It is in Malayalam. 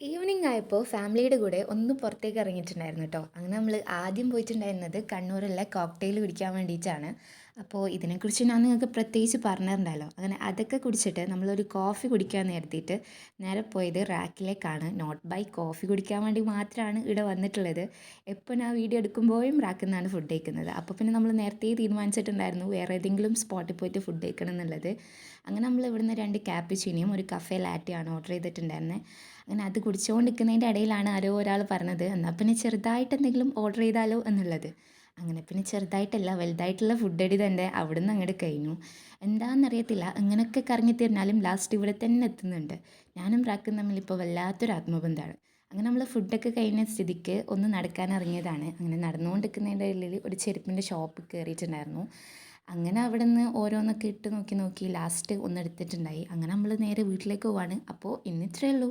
ഈവനിങ് ആയപ്പോൾ ഫാമിലിയുടെ കൂടെ ഒന്ന് പുറത്തേക്ക് ഇറങ്ങിയിട്ടുണ്ടായിരുന്നു കേട്ടോ. അങ്ങനെ നമ്മൾ ആദ്യം പോയിട്ടുണ്ടായിരുന്നത് കണ്ണൂരുള്ള കോക്ടെയിൽ കുടിക്കാൻ വേണ്ടിയിട്ടാണ്. അപ്പോൾ ഇതിനെക്കുറിച്ച് ഞാൻ നിങ്ങൾക്ക് പ്രത്യേകിച്ച് പറഞ്ഞിട്ടുണ്ടല്ലോ. അങ്ങനെ അതൊക്കെ കുടിച്ചിട്ട് നമ്മളൊരു കോഫി കുടിക്കാൻ നേരത്തിയിട്ട് നേരെ പോയത് റാക്കിലേക്കാണ്. നോട്ട് ബൈ കോഫി കുടിക്കാൻ വേണ്ടി മാത്രമാണ് ഇവിടെ വന്നിട്ടുള്ളത്. എപ്പോൾ ഞാൻ വീഡിയോ എടുക്കുമ്പോഴും റാക്കിൽ നിന്നാണ് ഫുഡ് കഴിക്കുന്നത്. അപ്പോൾ പിന്നെ നമ്മൾ നേരത്തെ തീരുമാനിച്ചിട്ടുണ്ടായിരുന്നു വേറെ ഏതെങ്കിലും സ്പോട്ടിൽ പോയിട്ട് ഫുഡ് കഴിക്കണം എന്നുള്ളത്. അങ്ങനെ നമ്മൾ ഇവിടുന്ന് 2 കാപ്പിച്ചീനിയും ഒരു കഫേ ലാറ്റെയാണ് ഓർഡർ ചെയ്തിട്ടുണ്ടായിരുന്നത്. അങ്ങനെ അത് കുടിച്ചുകൊണ്ടിരിക്കുന്നതിൻ്റെ ഇടയിലാണ് ആരോ ഒരാൾ പറഞ്ഞത് എന്നാൽ പിന്നെ ചെറുതായിട്ട് എന്തെങ്കിലും ഓർഡർ ചെയ്താലോ എന്നുള്ളത്. അങ്ങനെ പിന്നെ ചെറുതായിട്ടല്ല വലുതായിട്ടുള്ള ഫുഡ് അടി തന്നെ അവിടെ നിന്ന് അങ്ങോട്ട് കഴിഞ്ഞു. എന്താണെന്നറിയത്തില്ല, എങ്ങനെയൊക്കെ കറങ്ങി തിരിഞ്ഞാലും ലാസ്റ്റ് ഇവിടെ തന്നെ എത്തുന്നുണ്ട്. ഞാനും റാക്കും തമ്മിൽ ഇപ്പോൾ വല്ലാത്തൊരു ആത്മബന്ധമാണ്. അങ്ങനെ നമ്മൾ ഫുഡൊക്കെ കഴിഞ്ഞ സ്ഥിതിക്ക് ഒന്ന് നടക്കാൻ ഇറങ്ങിയതാണ്. അങ്ങനെ നടന്നുകൊണ്ടിരിക്കുന്നതിൻ്റെ ഇടയിൽ ഒരു ചെരുപ്പിൻ്റെ ഷോപ്പ് കയറിയിട്ടുണ്ടായിരുന്നു. അങ്ങനെ അവിടെ നിന്ന് ഓരോന്നൊക്കെ ഇട്ട് നോക്കി നോക്കി ലാസ്റ്റ് ഒന്ന് എടുത്തിട്ടുണ്ടായി. അങ്ങനെ നമ്മൾ നേരെ വീട്ടിലേക്ക് പോവാണ്. അപ്പോൾ ഇന്ന് ഇത്രയേ ഉള്ളൂ.